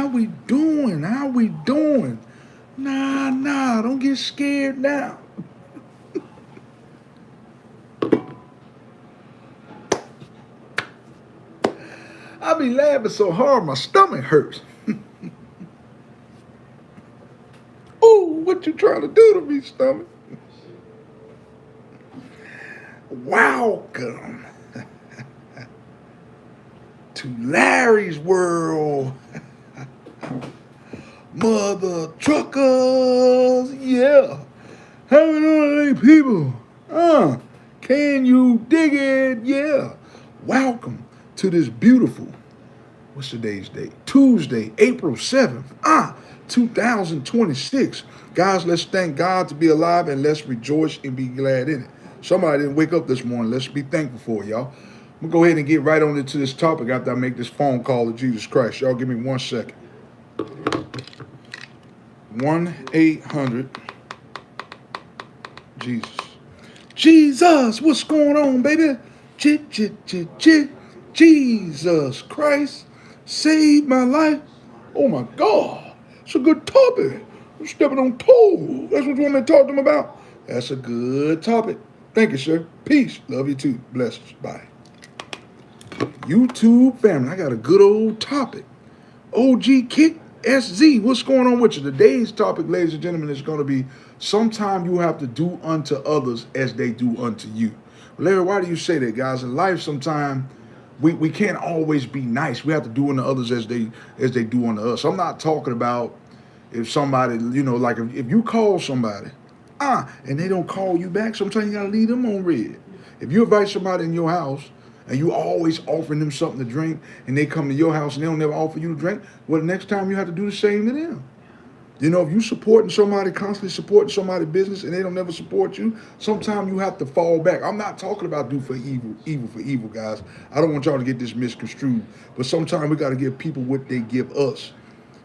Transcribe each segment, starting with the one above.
How we doing? How we doing? Nah, don't get scared now. I be laughing so hard my stomach hurts. Ooh, what you trying to do to me, stomach? Welcome to Larry's World. Mother truckers, yeah. How we doing, people? Can you dig it? Yeah. Welcome to this beautiful, what's today's date? Tuesday, April 7th, 2026. Guys, let's thank God to be alive and let's rejoice and be glad in it. Somebody didn't wake up this morning. Let's be thankful for it, y'all. I'm going to go ahead and get right on into this topic after I make this phone call to Jesus Christ. Y'all give me 1 second. 1-800 Jesus. Jesus, what's going on, baby? Jesus Christ saved my life. Oh my God, it's a good topic. I'm stepping on toes. That's what you want me to talk to them about? That's a good topic. Thank you, sir. Peace. Love you too. Blessings. Bye. YouTube family, I got a good old topic. OG Kick SZ, what's going on with you? Today's topic, ladies and gentlemen, is going to be sometime you have to do unto others as they do unto you. Larry, why do you say that, guys? In life, sometimes we can't always be nice. We have to do unto others as they do unto us. I'm not talking about if somebody, like if you call somebody, and they don't call you back, sometimes you got to leave them on red. If you invite somebody in your house and you always offering them something to drink and they come to your house and they don't never offer you to drink, well, the next time you have to do the same to them. If you supporting somebody, constantly supporting somebody's business and they don't never support you, sometimes you have to fall back. I'm not talking about do for evil for evil, guys. I don't want y'all to get this misconstrued. But sometimes we got to give people what they give us.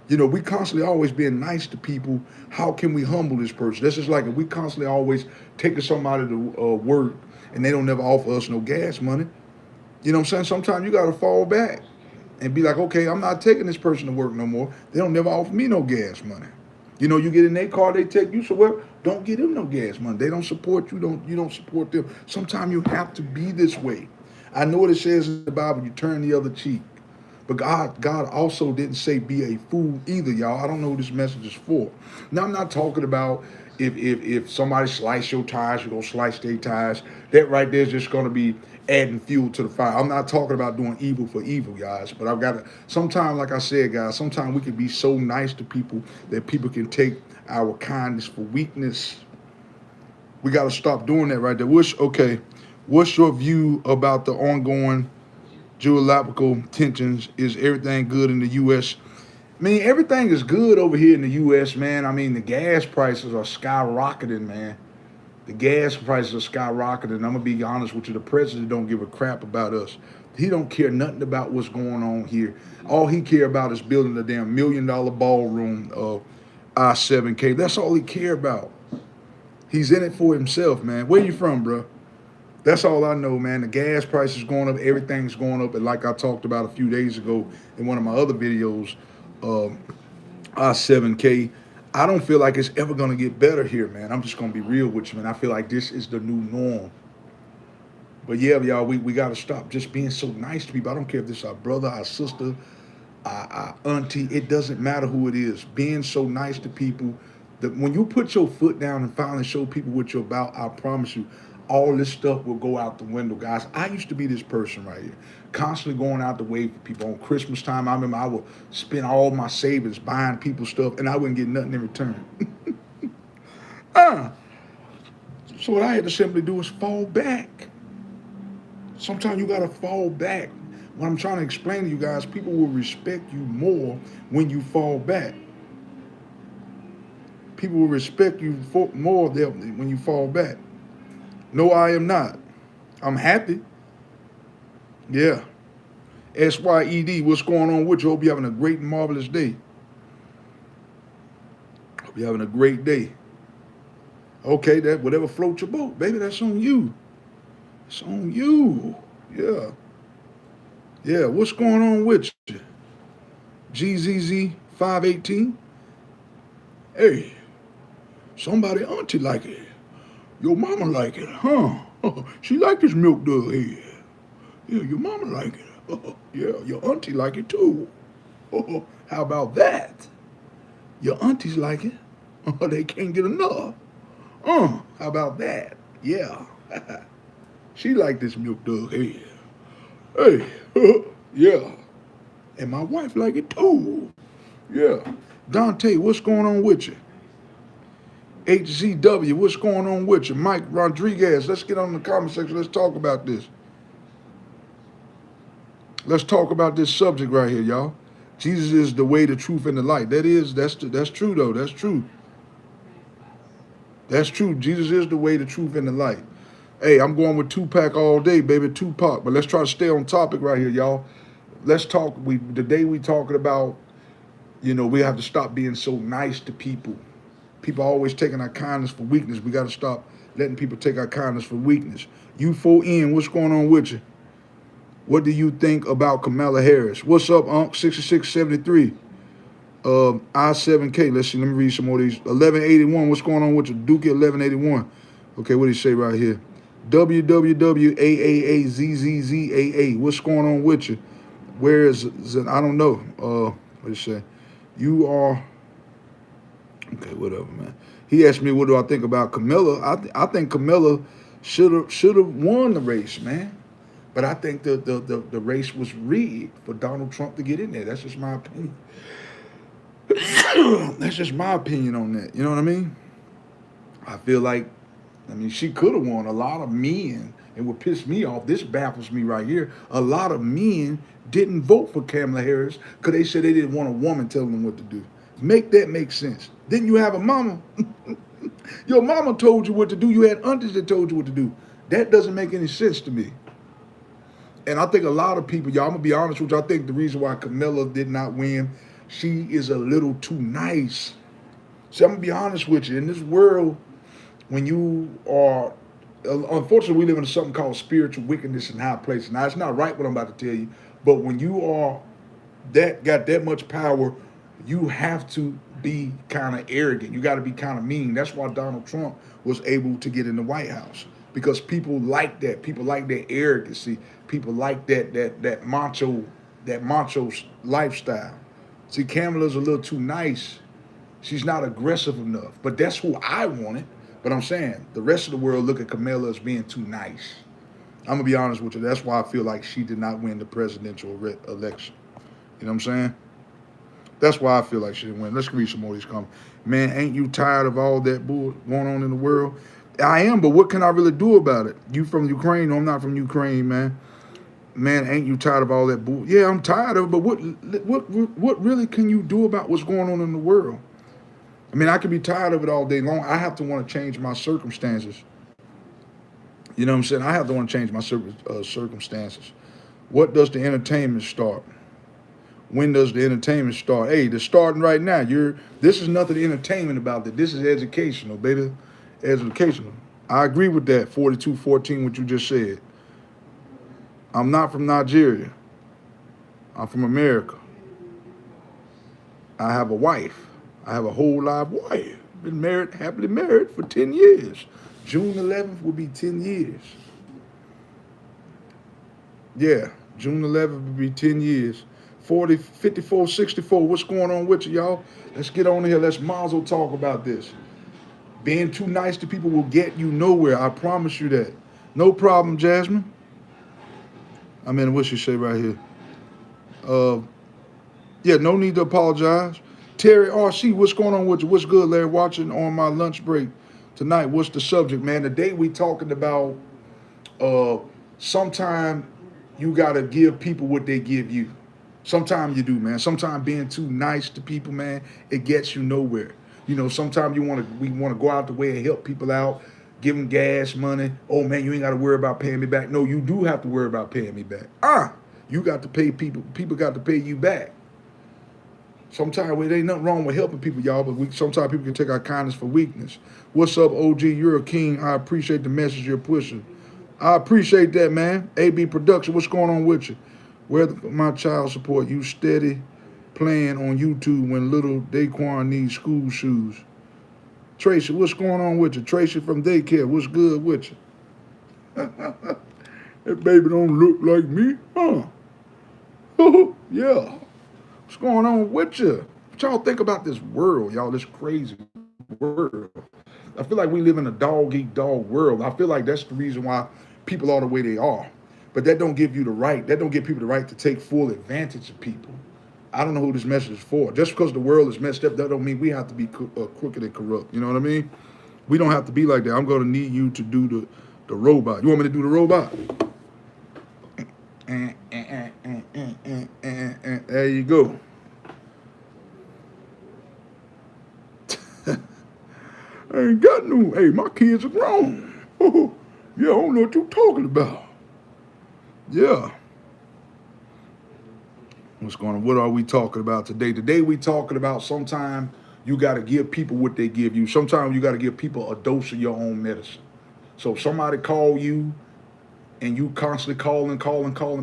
We constantly always being nice to people. How can we humble this person? That's just like if we constantly always taking somebody to work and they don't never offer us no gas money. You know what I'm saying? Sometimes you got to fall back and be like, okay, I'm not taking this person to work no more. They don't never offer me no gas money. You get in their car, they take you somewhere. Don't give them no gas money. They don't support you. You don't support them. Sometimes you have to be this way. I know what it says in the Bible, you turn the other cheek. But God also didn't say be a fool either, y'all. I don't know who this message is for. Now, I'm not talking about if somebody slice your tires, you're going to slice their tires. That right there is just going to be adding fuel to the fire. I'm not talking about doing evil for evil, guys. But I've got to, sometimes, like I said, guys, sometimes we can be so nice to people that people can take our kindness for weakness. We got to stop doing that right there. What's your view about the ongoing geopolitical tensions? Is everything good in the U.S.? I mean, everything is good over here in the U.S., man. I mean, the gas prices are skyrocketing, man. The gas prices are skyrocketing. I'm going to be honest with you. The president don't give a crap about us. He don't care nothing about what's going on here. All he care about is building a damn $1 million ballroom of I-7K. That's all he care about. He's in it for himself, man. Where you from, bro? That's all I know, man. The gas price is going up. Everything's going up. And like I talked about a few days ago in one of my other videos, I-7K, I don't feel like it's ever going to get better here, man. I'm just going to be real with you, man. I feel like this is the new norm. But yeah, y'all, we got to stop just being so nice to people. I don't care if this is our brother, our sister, our auntie. It doesn't matter who it is. Being so nice to people, that when you put your foot down and finally show people what you're about, I promise you, all this stuff will go out the window, guys. I used to be this person right here, constantly going out the way for people. On Christmas time, I remember I would spend all my savings buying people stuff, and I wouldn't get nothing in return. So what I had to simply do is fall back. Sometimes you got to fall back. What I'm trying to explain to you guys, people will respect you more when you fall back. People will respect you more when you fall back. No, I am not. I'm happy. Yeah. SYED, what's going on with you? Hope you're having a great and marvelous day. Hope you're having a great day. Okay, that whatever floats your boat, baby, that's on you. It's on you. Yeah. Yeah, what's going on with you? GZZ 518. Hey, somebody auntie like it. Your mama like it, huh? She like this milk dug here. Yeah, your mama like it. Yeah, your auntie like it too. How about that? Your aunties like it. They can't get enough. How about that? Yeah. She like this milk dug here. Hey, yeah. And my wife like it too. Yeah. Dante, what's going on with you? HZW, what's going on with you? Mike Rodriguez, let's get on the comment section. Let's talk about this. Let's talk about this subject right here, y'all. Jesus is the way, the truth, and the light. That's true though. That's true. That's true. Jesus is the way, the truth, and the light. Hey, I'm going with Tupac all day, baby. Tupac. But let's try to stay on topic right here, y'all. Let's talk. Today we talking about, we have to stop being so nice to people. People are always taking our kindness for weakness. We got to stop letting people take our kindness for weakness. U4N, what's going on with you? What do you think about Kamala Harris? What's up, Unc? 6673. I7K. Let's see. Let me read some more of these. 1181. What's going on with you? Dookie 1181. Okay, what do you say right here? WWWAAAZZZAA. What's going on with you? Where is it? I don't know. What do you say? You are. Okay, whatever, man. He asked me, what do I think about Camilla? I think Camilla should have won the race, man. But I think the race was rigged for Donald Trump to get in there. That's just my opinion. That's just my opinion on that. You know what I mean? I feel like, she could have won. A lot of men, and what pissed me off, this baffles me right here, a lot of men didn't vote for Kamala Harris because they said they didn't want a woman telling them what to do. Make that make sense. Didn't you have a mama? Your mama told you what to do. You had aunties that told you what to do. That doesn't make any sense to me. And I think a lot of people, y'all, I'm going to be honest with you, I think the reason why Camilla did not win, she is a little too nice. See, I'm going to be honest with you. In this world, when you are, unfortunately, we live in something called spiritual wickedness in high places. Now, it's not right what I'm about to tell you, but when you are got that much power, you have to be kind of arrogant. You got to be kind of mean. That's why Donald Trump was able to get in the White House, because people like that. People like that arrogancy. People like that macho lifestyle. See, Kamala's a little too nice. She's not aggressive enough. But that's who I wanted. But I'm saying the rest of the world look at Kamala as being too nice. I'm gonna be honest with you. That's why I feel like she did not win the presidential election. You know what I'm saying? That's why I feel like she didn't win. Let's read some more of these comments. Man, ain't you tired of all that bull going on in the world? I am, but what can I really do about it? You from Ukraine? No, I'm not from Ukraine, man. Man, ain't you tired of all that bull? Yeah, I'm tired of it, but what really can you do about what's going on in the world? I could be tired of it all day long. I have to want to change my circumstances. You know what I'm saying? I have to want to change my circumstances. What does the entertainment start? When does the entertainment start? Hey, they're starting right now. This is nothing entertainment about it. This is educational, baby. Educational. I agree with that, 4214, what you just said. I'm not from Nigeria. I'm from America. I have a wife. I have a whole live wife. Been married, happily married for 10 years. June 11th will be 10 years. Yeah, June 11th will be 10 years. 40, 54, 64. What's going on with you, y'all? Let's get on here. Let's mazel talk about this. Being too nice to people will get you nowhere. I promise you that. No problem, Jasmine. What she say right here? Yeah, no need to apologize. Terry RC, what's going on with you? What's good, Larry? Watching on my lunch break tonight. What's the subject, man? Today we talking about sometime you got to give people what they give you. Sometimes you do, man. Sometimes being too nice to people, man, it gets you nowhere. Sometimes we want to go out the way and help people out, give them gas money. Oh, man, you ain't got to worry about paying me back. No, you do have to worry about paying me back. You got to pay people. People got to pay you back. Sometimes there ain't nothing wrong with helping people, y'all, but sometimes people can take our kindness for weakness. What's up, OG? You're a king. I appreciate the message you're pushing. I appreciate that, man. AB Production, what's going on with you? Where my child support? You steady playing on YouTube when little Daquan needs school shoes. Tracy, what's going on with you? Tracy from daycare, what's good with you? That baby don't look like me, huh? Yeah. What's going on with you? What y'all think about this world, y'all? This crazy world. I feel like we live in a dog eat dog world. I feel like that's the reason why people are the way they are. But that don't give you the right. That don't give people the right to take full advantage of people. I don't know who this message is for. Just because the world is messed up, that don't mean we have to be crooked and corrupt. You know what I mean? We don't have to be like that. I'm going to need you to do the robot. You want me to do the robot? There you go. I ain't got no, hey, my kids are grown. Yeah, I don't know what you're talking about. Yeah. What's going on? What are we talking about today? Today we talking about sometimes you got to give people what they give you. Sometimes you got to give people a dose of your own medicine. So if somebody call you and you constantly calling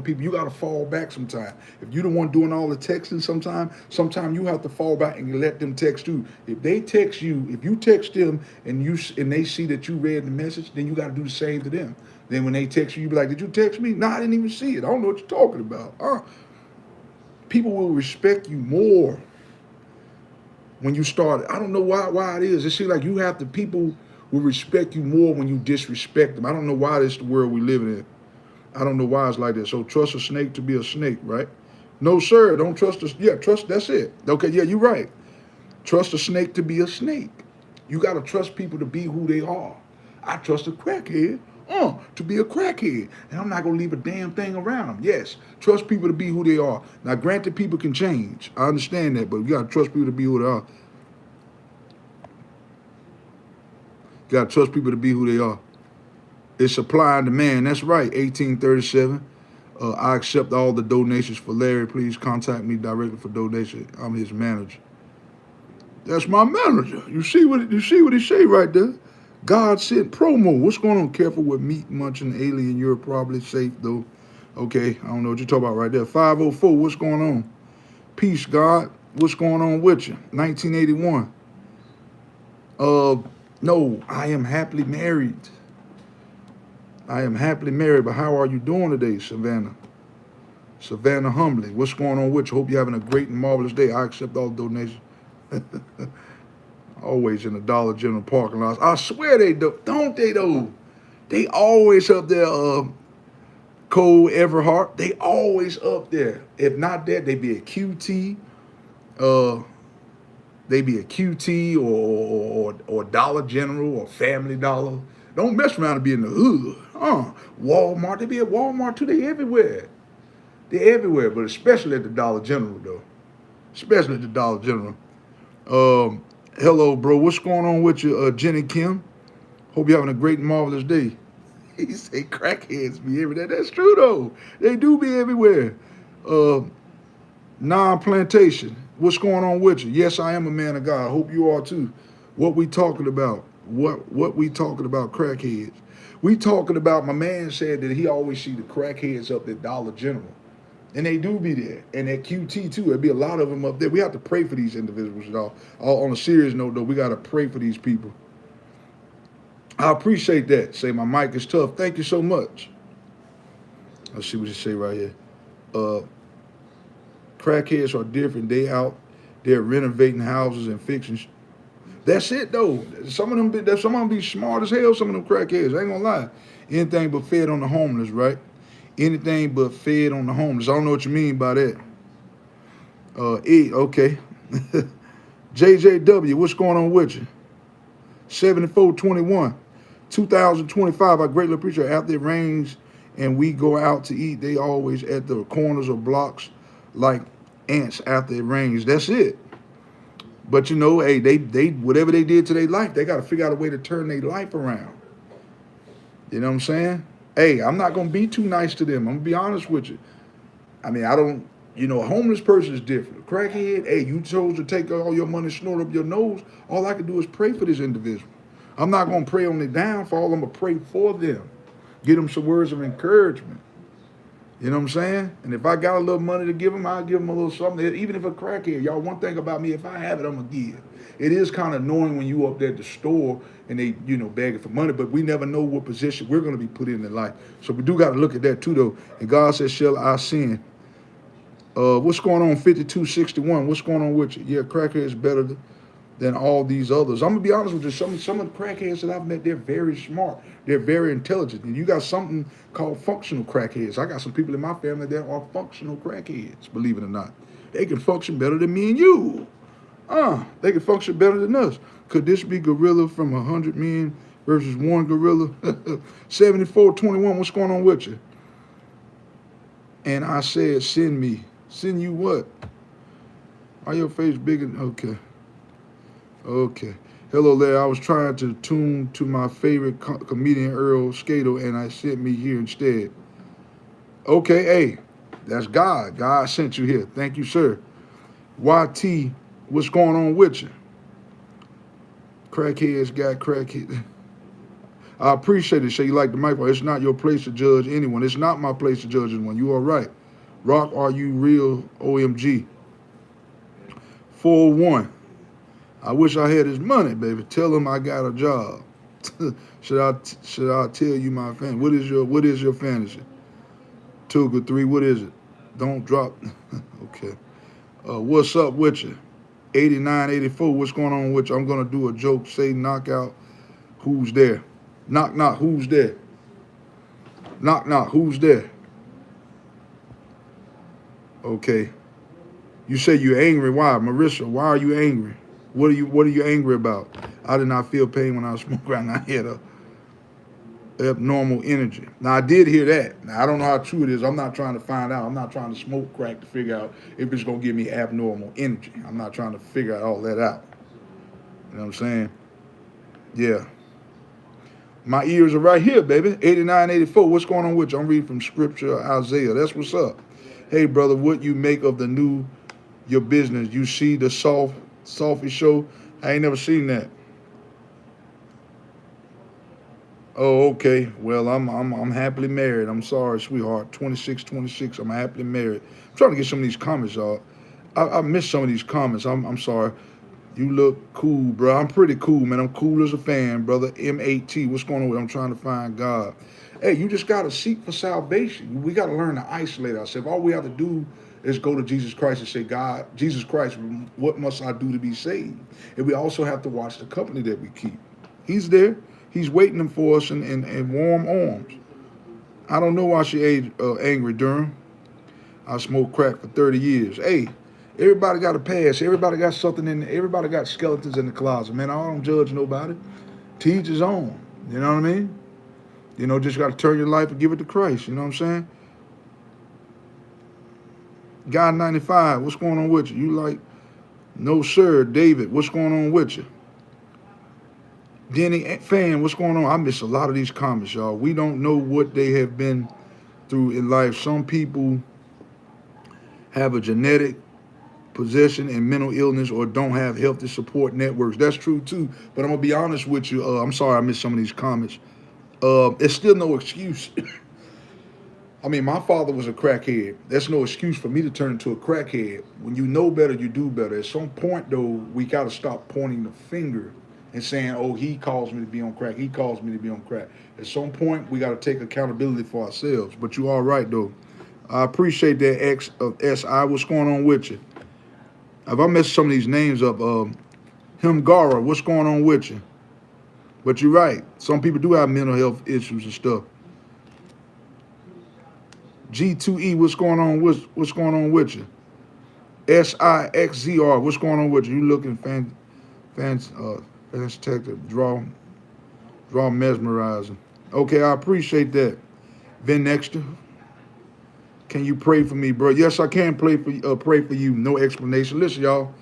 people, you got to fall back sometime. If you the one doing all the texting sometime you have to fall back and let them text you. If they text you, if you text them and they see that you read the message, then you got to do the same to them. Then when they text you, you be like, did you text me? No, I didn't even see it. I don't know what you're talking about. People will respect you more when you start. I don't know why it is. It seems like people will respect you more when you disrespect them. I don't know why this is the world we live in. I don't know why it's like that. So trust a snake to be a snake, right? No, sir, don't trust us. Yeah, trust, that's it. Okay, yeah, you're right. Trust a snake to be a snake. You got to trust people to be who they are. I trust a crackhead to be a crackhead. And I'm not going to leave a damn thing around them. Yes, trust people to be who they are. Now, granted, people can change. I understand that, but you got to trust people to be who they are. You got to trust people to be who they are. It's supply and demand. That's right, 1837. I accept all the donations for Larry. Please contact me directly for donation. I'm his manager. That's my manager. You see what he say right there? God sent promo. What's going on? Careful with meat munching alien. You're probably safe though. Okay, I don't know what you're talking about right there. 504. What's going on? Peace, God. What's going on with you? 1981. No, I am happily married. I am happily married, but how are you doing today, Savannah? Savannah Humbly. What's going on with you? Hope you're having a great and marvelous day. I accept all donations. Always in the Dollar General parking lots. I swear they do. Don't they though? They always up there, Cole Everhart. They always up there. If not that, they be a QT. They be a QT or Dollar General or Family Dollar. Don't mess around and be in the hood. Walmart. They be at Walmart too. They everywhere. They're everywhere, but especially at the Dollar General though. Especially at the Dollar General. Hello, bro. What's going on with you, Jenny Kim? Hope you're having a great and marvelous day. He say crackheads be everywhere. That's true though. They do be everywhere. Non-plantation. What's going on with you? Yes, I am a man of God. I hope you are too. What we talking about? What we talking about? Crackheads. We talking about, my man said that he always see the crackheads up at Dollar General. And they do be there. And at QT too. There'll be a lot of them up there. We have to pray for these individuals, y'all. On a serious note though, we got to pray for these people. I appreciate that. Say my mic is tough. Thank you so much. Let's see what you say right here. Crackheads are different. They're renovating houses and fixing. That's it though. Some of them be smart as hell. Some of them crackheads. I ain't gonna lie. Anything but fed on the homeless, right? Anything but fed on the homeless. I don't know what you mean by that. Okay. JJW, what's going on with you? 7421. 2025. I greatly appreciate it. After it rains and we go out to eat, they always at the corners of blocks like ants after it rains. That's it. But you know, hey, they whatever they did to their life, they got to figure out a way to turn their life around. You know what I'm saying? Hey, I'm not going to be too nice to them. I'm going to be honest with you. I mean, a homeless person is different. A crackhead, hey, you chose to take all your money, snort up your nose. All I can do is pray for this individual. I'm not going to pray on their downfall. I'm going to pray for them. Give them some words of encouragement. You know what I'm saying? And if I got a little money to give them, I'll give them a little something. Even if a crackhead, y'all, one thing about me, if I have it, I'm going to give. It is kind of annoying when you up there at the store and they, begging for money, but we never know what position we're going to be put in life. So we do got to look at that too, though. And God says, shall I sin? What's going on 5261? What's going on with you? Yeah, crackhead is better than all these others. I'm gonna be honest with you. Some of the crackheads that I've met, they're very smart. They're very intelligent. And you got something called functional crackheads. I got some people in my family that are functional crackheads. Believe it or not, they can function better than me and you. They can function better than us. Could this be gorilla from 100 men versus one gorilla? 74-21. What's going on with you? And I said, send me. Send you what? Are your face bigger? Okay. Okay. Hello there. I was trying to tune to my favorite comedian, Earl Skato, and I sent me here instead. Okay, hey, that's God. God sent you here. Thank you, sir. YT, what's going on with you? Crackheads got crackheads. I appreciate it. Say you like the microphone. It's not your place to judge anyone. It's not my place to judge anyone. You are right. Rock, are you real? OMG. 401. I wish I had his money, baby. Tell him I got a job. should I tell you my fantasy? What is your fantasy? 2 or 3. What is it? Don't drop. Okay. What's up with you? 8984. What's going on with you? I'm gonna do a joke. Say knockout. Who's there? Knock knock. Who's there? Knock knock. Who's there? Okay. You say you're angry. Why, Marissa? Why are you angry? What are you angry about? I did not feel pain when I was smoking around. I had a abnormal energy. Now I did hear that. Now I don't know how true it is. I'm not trying to find out. I'm not trying to smoke crack to figure out if it's gonna give me abnormal energy. I'm not trying to figure all that out. You know what I'm saying? Yeah. My ears are right here, baby. 89, 84. What's going on with you? I'm reading from Scripture, Isaiah. That's what's up. Hey, brother, what you make of the new your business? You see the Sophie show? I ain't never seen that. Oh, okay. Well, I'm happily married. I'm sorry, sweetheart. 26. I'm happily married. I'm trying to get some of these comments, y'all. I missed some of these comments. I'm sorry. You look cool, bro. I'm pretty cool, man. I'm cool as a fan, brother. M8T. What's going on with? I'm trying to find God. Hey, you just gotta seek for salvation. We gotta learn to isolate ourselves. All we have to do is go to Jesus Christ and say, God, Jesus Christ, what must I do to be saved? And we also have to watch the company that we keep. He's there. He's waiting for us in warm arms. I don't know why she angry, Durham. I smoked crack for 30 years. Hey, everybody got a past. Everybody got something everybody got skeletons in the closet, man. I don't judge nobody. To each his own. You know what I mean? Just got to turn your life and give it to Christ. You know what I'm saying? God 95, what's going on with you? You like, no sir, David, what's going on with you? Denny Fan, what's going on? I miss a lot of these comments, y'all. We don't know what they have been through in life. Some people have a genetic possession and mental illness or don't have healthy support networks. That's true too. But I'm gonna be honest with you. I'm sorry I missed some of these comments. It's still no excuse. I mean, my father was a crackhead. That's no excuse for me to turn into a crackhead. When you know better, you do better. At some point, though, we got to stop pointing the finger and saying, oh, he caused me to be on crack. He caused me to be on crack. At some point, we got to take accountability for ourselves. But you are right, though. I appreciate that, X of SI. What's going on with you? If I mess some of these names up, Himgara, what's going on with you? But you're right. Some people do have mental health issues and stuff. G2E, what's going on? What's going on with you? SIXZR, what's going on with you? You looking fantastic, draw mesmerizing. Okay, I appreciate that. Vin Nexter, can you pray for me, bro? Yes, I can pray for you. No explanation. Listen, y'all.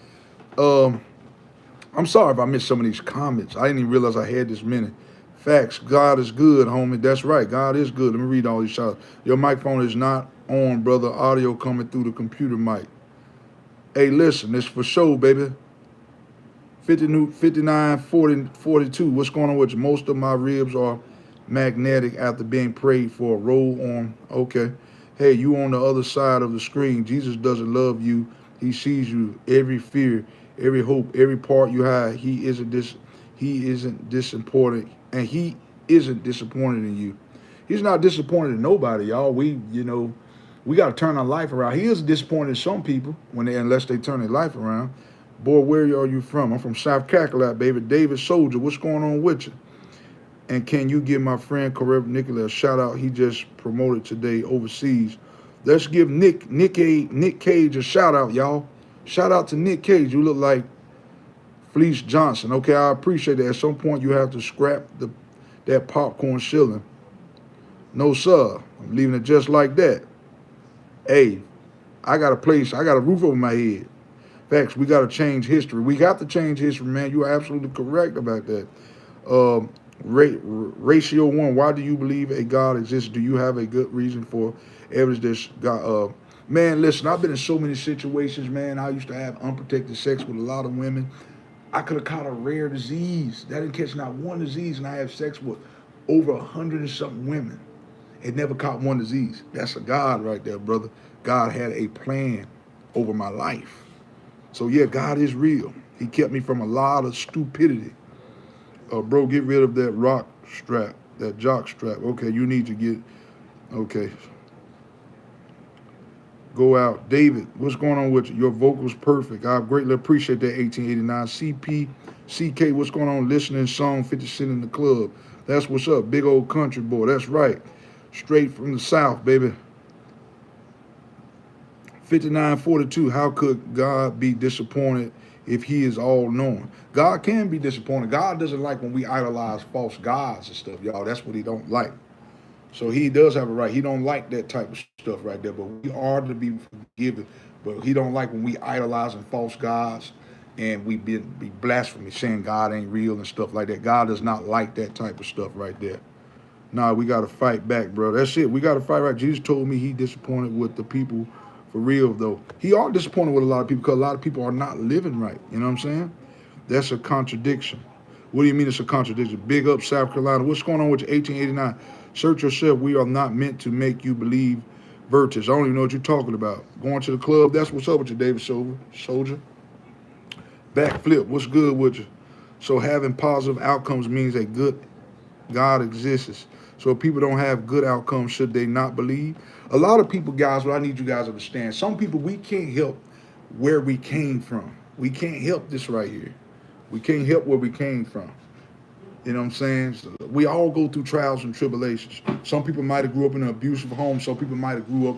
I'm sorry if I missed some of these comments. I didn't even realize I had this many. Facts. God is good, homie. That's right. God is good. Let me read all these shots. Your microphone is not on, brother. Audio coming through the computer mic. Hey, listen. It's for show, baby. 59, 40, 42. What's going on with you? Most of my ribs are magnetic after being prayed for. Roll on. Okay. Hey, you on the other side of the screen. Jesus doesn't love you. He sees you, every fear, every hope, every part you have. He isn't disappointed, and he isn't disappointed in you. He's not disappointed in nobody, y'all. We got to turn our life around. He is disappointed in some people unless they turn their life around. Boy, where are you from? I'm from South Cackalack, baby. David Soldier, what's going on with you? And can you give my friend Karev Nicola a shout out? He just promoted today overseas. Let's give Nick Cage a shout out, y'all. Shout out to Nick Cage. You look like Fleece Johnson. Okay, I appreciate that. At some point, you have to scrap that popcorn shilling. No, sir. I'm leaving it just like that. Hey, I got a place. I got a roof over my head. Facts. We got to change history. We got to change history, man. You are absolutely correct about that. Ratio 1, why do you believe a God exists? Do you have a good reason for evidence this God? Man, listen, I've been in so many situations, man. I used to have unprotected sex with a lot of women. I could have caught a rare disease. That didn't catch not one disease, and I have sex with over 100 and something women. It never caught one disease. That's a God right there, brother. God had a plan over my life. So yeah, God is real. He kept me from a lot of stupidity. Bro, get rid of that rock strap, that jock strap. Okay, you need to get, okay. Go out. David, what's going on with you? Your vocals perfect. I greatly appreciate that, 1889. CK, what's going on? Listening song, 50 Cent in the club. That's what's up. Big old country boy. That's right. Straight from the South, baby. 5942, how could God be disappointed if he is all knowing? God can be disappointed. God doesn't like when we idolize false gods and stuff, y'all. That's what he don't like. So he does have a right. He don't like that type of stuff right there, but we are to be forgiven. But he don't like when we idolizing false gods and we be blasphemy, saying God ain't real and stuff like that. God does not like that type of stuff right there. Nah, we got to fight back, bro. That's it. We got to fight back. Jesus told me he disappointed with the people for real, though. He are disappointed with a lot of people because a lot of people are not living right. You know what I'm saying? That's a contradiction. What do you mean it's a contradiction? Big up South Carolina. What's going on with you? 1889. Search yourself. We are not meant to make you believe virtues. I don't even know what you're talking about. Going to the club. That's what's up with you, David Soldier. Backflip. What's good with you? So having positive outcomes means a good God exists. So if people don't have good outcomes, should they not believe? A lot of people, guys, what I need you guys to understand, some people, we can't help where we came from. We can't help this right here. We can't help where we came from. You know what I'm saying? So we all go through trials and tribulations. Some people might have grew up in an abusive home. Some people might have grew up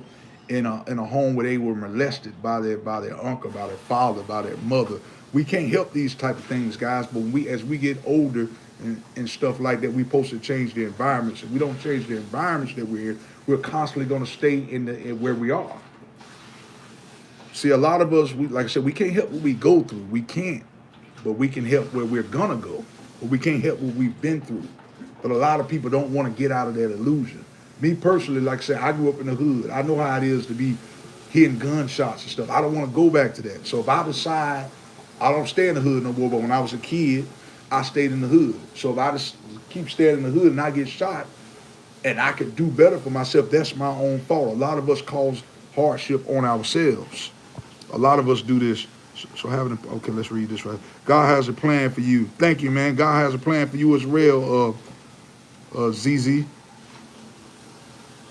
in a home where they were molested by their uncle, by their father, by their mother. We can't help these type of things, guys. But as we get older and stuff like that, we're supposed to change the environments. If we don't change the environments that we're in, we're constantly going to stay in where we are. See, a lot of us, like I said, we can't help what we go through. We can't, but we can help where we're gonna go. But we can't help what we've been through. But a lot of people don't want to get out of that illusion. Me personally, like I said, I grew up in the hood. I know how it is to be hearing gunshots and stuff. I don't want to go back to that. So if I decide I don't stay in the hood no more, but when I was a kid, I stayed in the hood. So if I just keep staying in the hood and I get shot and I could do better for myself, that's my own fault. A lot of us cause hardship on ourselves. A lot of us do this. So okay, let's read this right. God has a plan for you. Thank you, man. God has a plan for you as well, ZZ.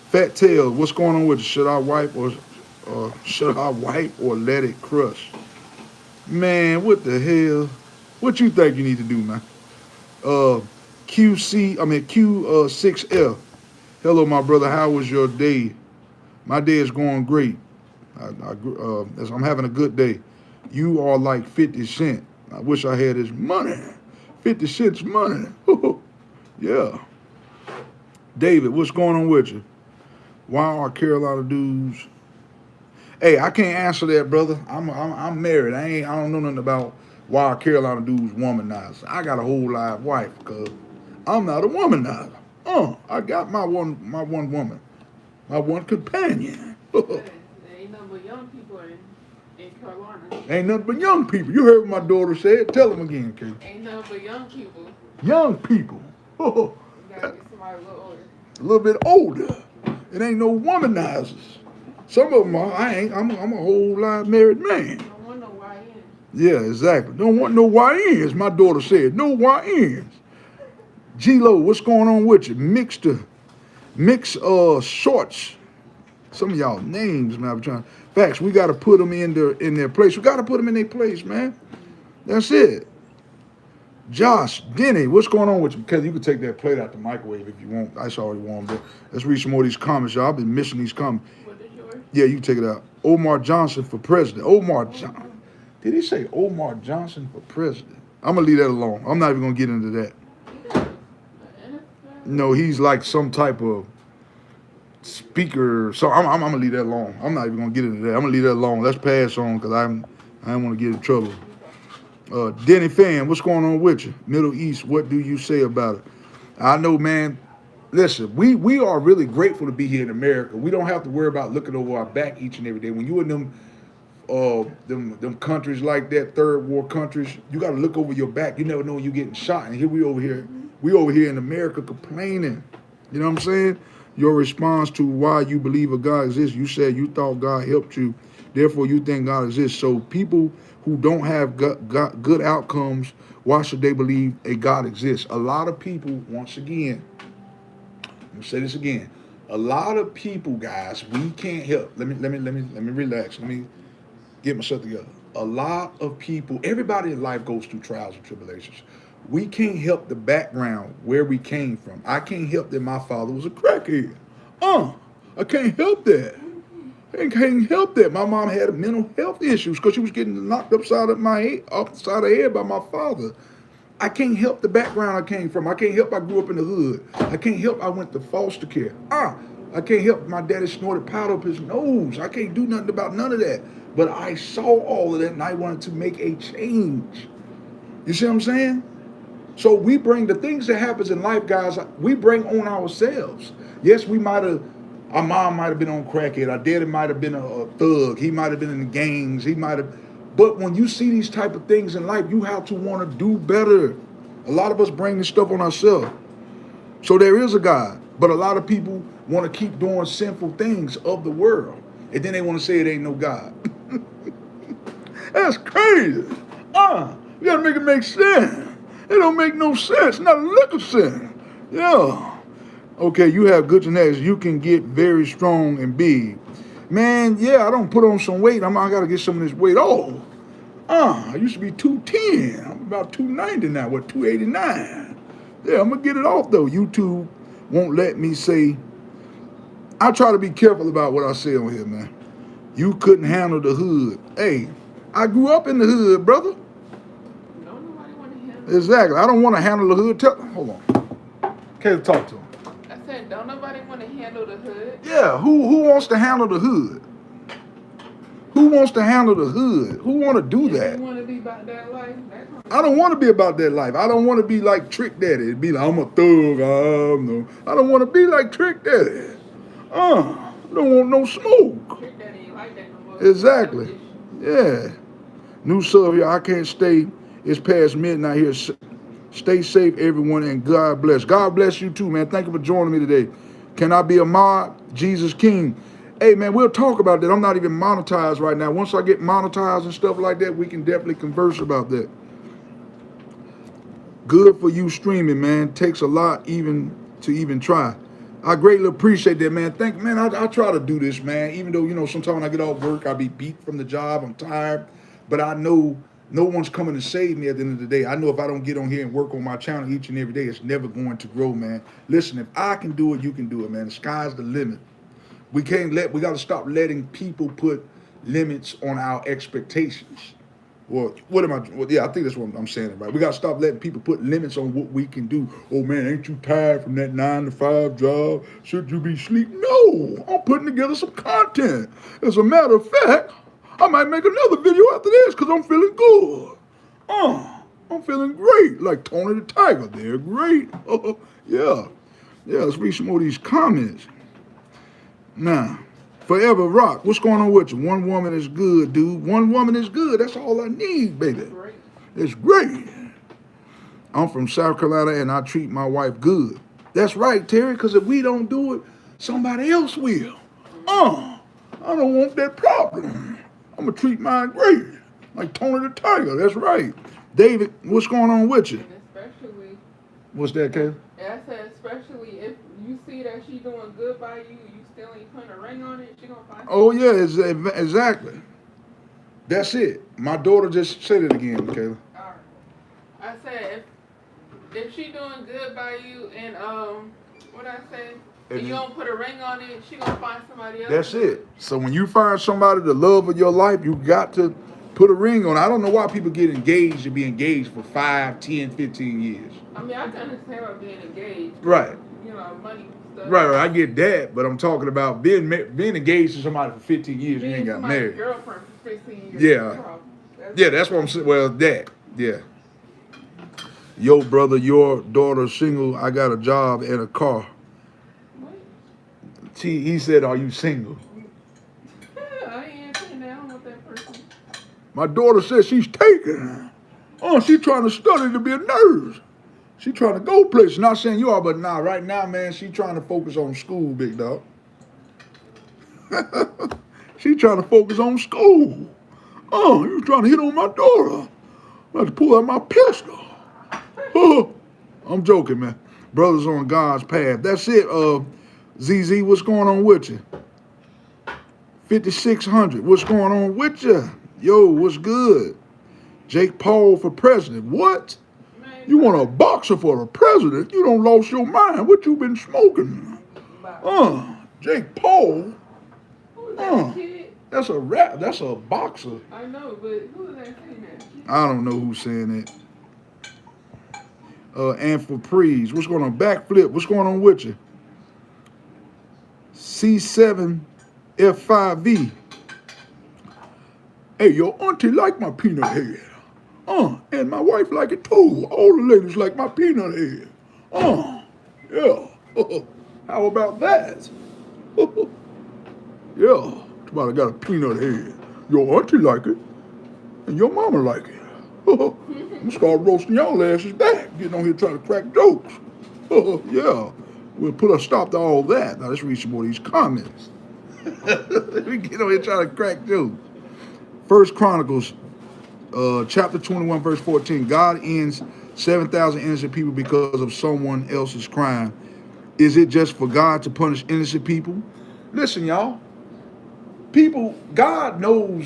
Fat Tail, what's going on with you? Should I wipe or let it crush? Man, what the hell? What you think you need to do, man? Q6F. Hello, my brother. How was your day? My day is going great. I'm having a good day. You are like 50 Cent. I wish I had his money. 50 Cent's money. Yeah. David, what's going on with you? Why are Carolina dudes? Hey, I can't answer that, brother. I'm married. I don't know nothing about why are Carolina dudes womanized. I got a whole live wife because I'm not a womanizer. I got my one woman, my one companion. Ain't nothing but young people in Carolina. Ain't nothing but young people. You heard what my daughter said. Tell them again, Kate. Ain't nothing but young people. Young people. You gotta get somebody a little older. A little bit older. It ain't no womanizers. Some of them are. I ain't. I'm a whole live married man. Don't want no YN. Yeah, exactly. Don't want no YNs. My daughter said no YNs. G-Lo, what's going on with you? Mix shorts. Some of y'all names, man. I'm trying. Facts. We got to put them in their place. We got to put them in their place, man. That's it. Josh, Denny, what's going on with you? Because you can take that plate out the microwave if you want. Ice already warmed up. Let's read some more of these comments, y'all. I've been missing these comments. What is yours? Yeah, you can take it out. Omar Johnson for president. Omar Johnson. Did he say Omar Johnson for president? I'm going to leave that alone. I'm not even going to get into that. No, he's like some type of speaker. So I'm going to leave that alone. I'm not even going to get into that. I'm going to leave that alone. Let's pass on because I don't want to get in trouble. Denny Fan, what's going on with you? Middle East, what do you say about it? I know, man. Listen, we are really grateful to be here in America. We don't have to worry about looking over our back each and every day. When you in them countries like that, third world countries, you got to look over your back. You never know when you're getting shot. And here we over here in America complaining. You know what I'm saying? Your response to why you believe a God exists, you said you thought God helped you, therefore you think God exists. So people who don't have good outcomes, why should they believe a God exists? A lot of people, once again, let me say this again. A lot of people, guys, we can't help. Let me relax. Let me get myself together. A lot of people, everybody in life goes through trials and tribulations. We can't help the background where we came from. I can't help that my father was a crackhead. I can't help that. I can't help that. My mom had mental health issues because she was getting knocked upside of the head by my father. I can't help the background I came from. I can't help I grew up in the hood. I can't help I went to foster care. I can't help my daddy snorted powder up his nose. I can't do nothing about none of that. But I saw all of that and I wanted to make a change. You see what I'm saying? So we bring the things that happens in life, guys, we bring on ourselves. Yes, our mom might have been on crackhead. Our daddy might have been a thug. He might have been in the gangs. But when you see these type of things in life, you have to want to do better. A lot of us bring this stuff on ourselves. So there is a God, but a lot of people want to keep doing sinful things of the world. And then they want to say it ain't no God. That's crazy. You got to make it make sense. It don't make no sense, not a lick of sense. Yeah. Okay, you have good genetics. You can get very strong and big. Man, yeah, I don't put on some weight. I got to get some of this weight off. I used to be 210. I'm about 290 now. 289? Yeah, I'm going to get it off, though. YouTube won't let me say. I try to be careful about what I say on here, man. You couldn't handle the hood. Hey, I grew up in the hood, brother. Exactly. I don't want to handle the hood. Hold on. Can't talk to him. I said, don't nobody want to handle the hood. Yeah, who wants to handle the hood? Who wants to handle the hood? Who want to do that? You want to be about that life? I don't want to be about that life. I don't want to be like Trick Daddy. It'd be like, I'm a thug. No. I don't want to be like Trick Daddy. I don't want no smoke. Trick Daddy ain't like that no more. Exactly. Yeah. New sub here. I can't stay. It's past midnight here. Stay safe, everyone, and God bless. God bless you too, man. Thank you for joining me today. Can I be a mod? Jesus King. Hey, man, we'll talk about that. I'm not even monetized right now. Once I get monetized and stuff like that, we can definitely converse about that. Good for you streaming, man. Takes a lot to try. I greatly appreciate that, man. I try to do this, man. Even though, sometimes when I get off work, I be beat from the job. I'm tired. But I know no one's coming to save me at the end of the day. I know if I don't get on here and work on my channel each and every day, it's never going to grow, man. Listen, if I can do it, you can do it, man. The sky's the limit. We got to stop letting people put limits on our expectations. Well, I think that's what I'm saying it right. We got to stop letting people put limits on what we can do. Oh, man, ain't you tired from that 9-to-5 job? Should you be sleeping? No, I'm putting together some content. As a matter of fact, I might make another video after this because I'm feeling good. I'm feeling great, like Tony the Tiger. They're great. Yeah, let's read some more of these comments. Now, Forever Rock, what's going on with you? One woman is good, dude. One woman is good. That's all I need, baby. It's great. I'm from South Carolina, and I treat my wife good. That's right, Terry, because if we don't do it, somebody else will. I don't want that problem. I'm gonna treat mine great. Like Tony the Tiger, that's right. David, what's going on with you? And especially, What's that, Caleb? I said, especially if you see that she doing good by you, you still ain't putting a ring on it, she gonna find Oh somebody. yeah, exactly. That's it. My daughter just said it again, Caleb. Alright. I said, if she doing good by you and, what I say, and you don't put a ring on it, she gonna find somebody else. That's it. So when you find somebody, the love of your life, you got to put a ring on. I don't know why people get engaged and be engaged for 5, 10, 15 years. I mean, I can understand about being engaged. Right. You know, money stuff. Right, I get that, but I'm talking about being engaged to somebody for 15 years. You Being ain't got somebody's married. girlfriend for 15 years. Yeah. That's what I'm saying. Well, that. Yeah. Yo, brother, your daughter's single. I got a job and a car. What? He said, "Are you single?" I ain't sitting down with that person. My daughter says she's taken. Oh, she's trying to study to be a nurse. She trying to go places. Not saying you are, but nah, right now, man, she trying to focus on school, big dog. She trying to focus on school. Oh, you trying to hit on my daughter. I have to pull out my pistol. Oh, I'm joking, man. Brothers on God's path. That's it. ZZ, what's going on with you? 5600, what's going on with you? Yo, what's good? Jake Paul for president. What? Man, You want a boxer for the president? You don't lost your mind. What you been smoking? Jake Paul. Who's that kid? That's a rap. That's a boxer. I know, but who's that saying that? I don't know who's saying that. And for Prees, what's going on? Backflip, what's going on with you? C7 F5V. Hey, your auntie like my peanut head. And my wife like it too. All the ladies like my peanut head. Yeah. How about that? Yeah. Somebody got a peanut head. Your auntie like it, and your mama like it. I'm start roasting y'all asses back, getting on here trying to crack jokes. Yeah. We'll put a stop to all that. Now let's read some more of these comments. We get on here trying to crack jokes. First Chronicles, chapter 21, verse 14. God ends 7,000 innocent people because of someone else's crime. Is it just for God to punish innocent people? Listen, y'all. People, God knows,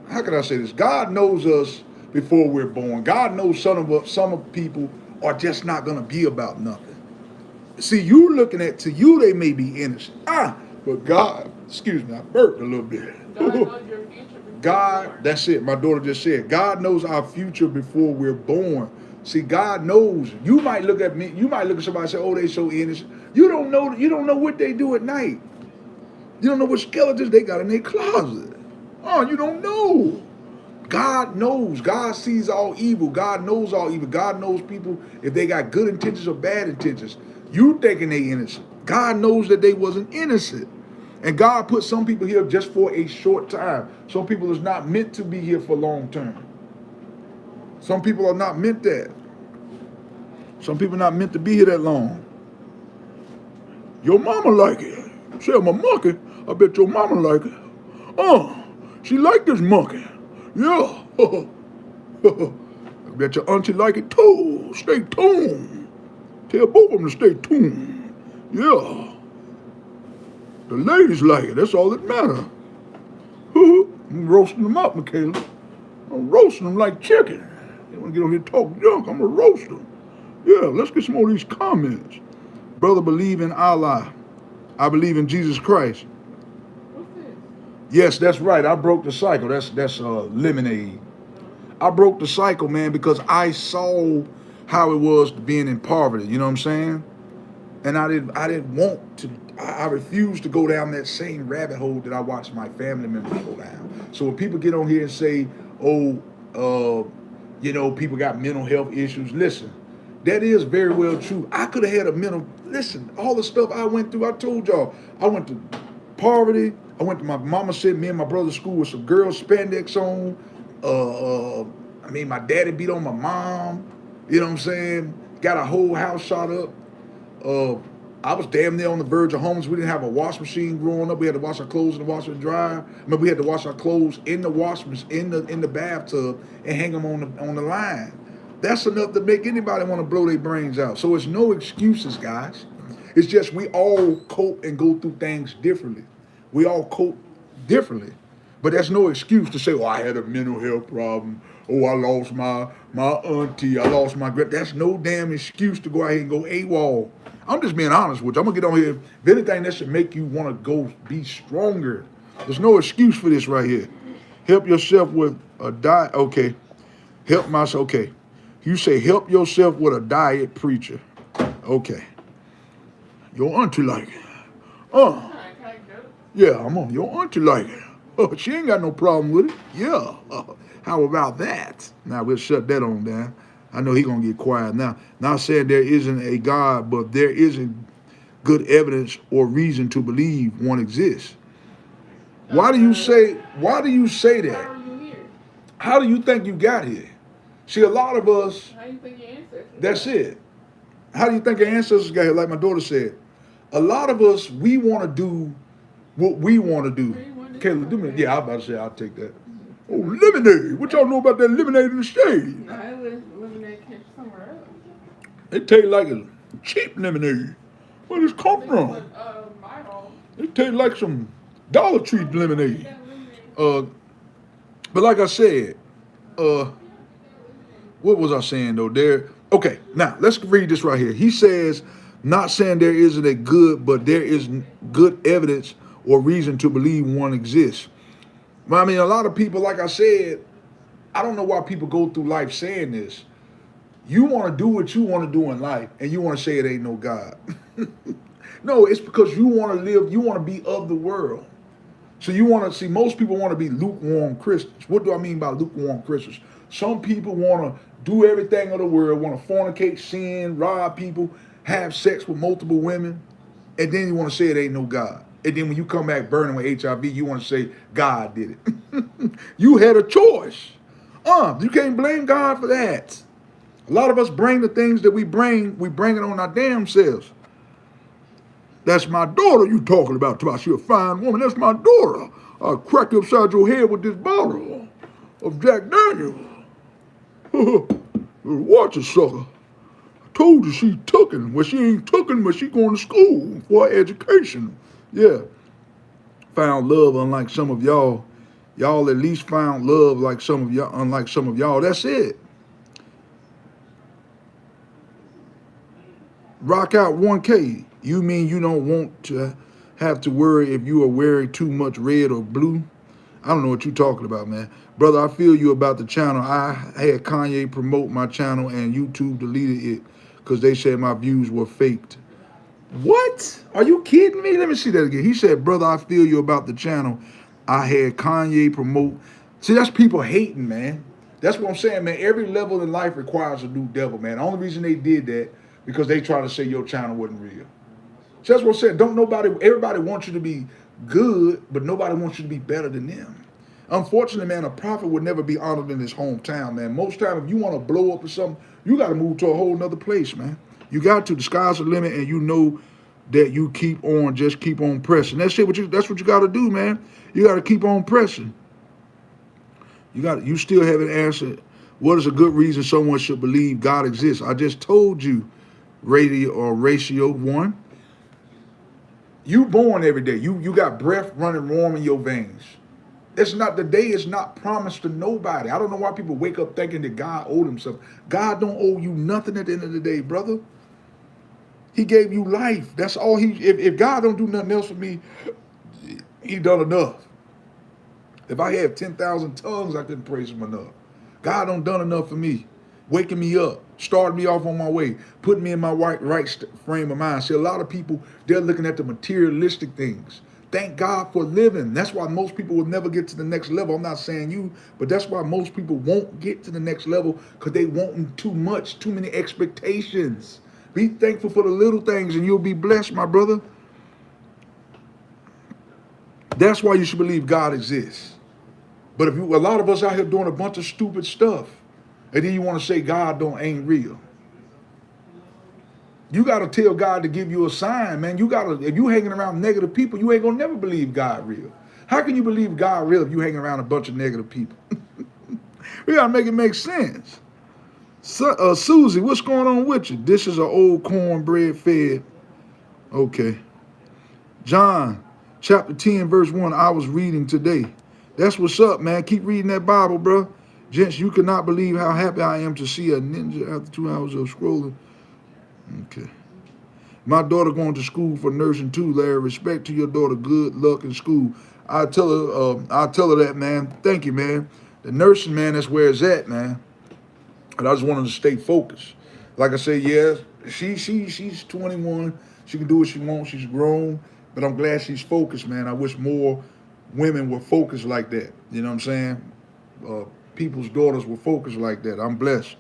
how can I say this? God knows us before we're born. God knows some of people are just not going to be about nothing. See, you looking at, to you, they may be innocent. But God, excuse me, I burped a little bit. God knows your future before God, you're born. that's it. My daughter just said, God knows our future before we're born. See, God knows. You might look at me, you might look at somebody and say, oh, they so innocent. You don't know what they do at night. You don't know what skeletons they got in their closet. You don't know. God knows. God sees all evil. God knows all evil. God knows people if they got good intentions or bad intentions. You thinking they innocent. God knows that they wasn't innocent. And God put some people here just for a short time. Some people is not meant to be here for long term. Some people are not meant that. Some people not meant to be here that long. Your mama like it. Say I'm a monkey. I bet your mama like it. She like this monkey. Yeah. I bet your auntie like it too. Stay tuned. Tell both of them to stay tuned. Yeah. The ladies like it. That's all that matter. I'm roasting them up, Michaela. I'm roasting them like chicken. They want to get on here and talk junk. I'm going to roast them. Yeah, let's get some more of these comments. Brother, believe in Allah. I believe in Jesus Christ. What's this? Yes, that's right. I broke the cycle. That's lemonade. I broke the cycle, man, because I saw how it was being in poverty. You know what I'm saying? And I didn't want to. I refused to go down that same rabbit hole that I watched my family members go down. So when people get on here and say, people got mental health issues, listen, that is very well true. I could have had listen, all the stuff I went through, I told y'all, I went to poverty. I went to my mama sent me and my brother to school with some girls spandex on. My daddy beat on my mom. You know what I'm saying? Got a whole house shot up. I was damn near on the verge of homeless. We didn't have a wash machine growing up. We had to wash our clothes in the washer and dryer. I mean, we had to wash our clothes in the wash in the bathtub and hang them on the line. That's enough to make anybody want to blow their brains out. So it's no excuses, guys. It's just we all cope and go through things differently. We all cope differently. But that's no excuse to say, oh, I had a mental health problem. Oh, I lost my auntie. I lost my great. That's no damn excuse to go out here and go AWOL. I'm just being honest with you. I'm going to get on here. If anything, that should make you want to go be stronger. There's no excuse for this right here. Help yourself with a diet. Okay. Help myself. Okay. You say help yourself with a diet, preacher. Okay. Your auntie like it. Yeah, I'm on. Your auntie like it. Oh, she ain't got no problem with it. Yeah. How about that? Now we'll shut that on down. I know he's going to get quiet now. Not saying there isn't a God, but there isn't good evidence or reason to believe one exists. Why do you say that? How do you think you got here? See, a lot of us, how you think your ancestors? That's it. How do you think your ancestors got here? Like my daughter said, a lot of us, we want to do what we want to do. Kayla, do me. Yeah, I was about to say, I'll take that. Oh, lemonade. What y'all know about that lemonade in the shade? No, it was lemonade came somewhere else. It tastes like a cheap lemonade. Where does it come from? It tastes like some Dollar Tree lemonade. But like I said, what was I saying though? Okay, now let's read this right here. He says, not saying there isn't a good, but there is good evidence or reason to believe one exists. I mean, a lot of people, like I said, I don't know why people go through life saying this. You want to do what you want to do in life, and you want to say it ain't no God. No, it's because you want to live, you want to be of the world. So you want to see, most people want to be lukewarm Christians. What do I mean by lukewarm Christians? Some people want to do everything of the world, want to fornicate, sin, rob people, have sex with multiple women, and then you want to say it ain't no God. And then when you come back burning with HIV, you want to say God did it. You had a choice. You can't blame God for that. A lot of us bring the things that we bring it on our damn selves. That's my daughter you talking about. She a fine woman. That's my daughter. I'll crack you upside your head with this bottle of Jack Daniels. Watch it, sucker. I told you she tookin'. Well, she ain't tookin', but she going to school for education. Yeah. Found love unlike some of y'all. Y'all at least found love like some of y'all, unlike some of y'all. That's it. Rock out 1K. You mean you don't want to have to worry if you are wearing too much red or blue? I don't know what you're talking about, man. Brother, I feel you about the channel. I had Kanye promote my channel and YouTube deleted it because they said my views were faked. What? Are you kidding me? Let me see that again. He said, brother, I feel you about the channel. I had Kanye promote. See, that's people hating, man. That's what I'm saying, man. Every level in life requires a new devil, man. The only reason they did that because they try to say your channel wasn't real. So that's what I'm saying. Everybody wants you to be good, but nobody wants you to be better than them. Unfortunately, man, a prophet would never be honored in his hometown, man. Most time, if you want to blow up or something, you got to move to a whole nother place, man. You got to. The sky's the limit, and you know that you just keep on pressing. That's what you got to do, man. You got to keep on pressing. You still haven't answered. What is a good reason someone should believe God exists? I just told you, ratio 1. You born every day. You got breath running warm in your veins. The day is not promised to nobody. I don't know why people wake up thinking that God owed himself. God don't owe you nothing at the end of the day, brother. He gave you life. That's all if God don't do nothing else for me, he done enough. If I had 10,000 tongues, I couldn't praise him enough. God don't done enough for me. Waking me up, starting me off on my way, putting me in my right frame of mind. See, a lot of people, they're looking at the materialistic things. Thank God for living. That's why most people will never get to the next level. I'm not saying you, but that's why most people won't get to the next level because they want too much, too many expectations. Be thankful for the little things and you'll be blessed, my brother. That's why you should believe God exists. But a lot of us out here doing a bunch of stupid stuff, and then you want to say God ain't real. You got to tell God to give you a sign, man. If you hanging around negative people, you ain't gonna never believe God real. How can you believe God real if you hanging around a bunch of negative people? We gotta make it make sense. So, Susie, what's going on with you? This is an old cornbread fed. Okay. John, chapter 10, verse 1, I was reading today. That's what's up, man. Keep reading that Bible, bro. Gents, you cannot believe how happy I am to see a ninja after 2 hours of scrolling. Okay. My daughter going to school for nursing too, Larry. Respect to your daughter. Good luck in school. I'll tell her that, man. Thank you, man. The nursing, man, that's where it's at, man. And I just wanted to stay focused. Like I said, yeah, she's 21. She can do what she wants. She's grown. But I'm glad she's focused, man. I wish more women were focused like that. You know what I'm saying? People's daughters were focused like that. I'm blessed.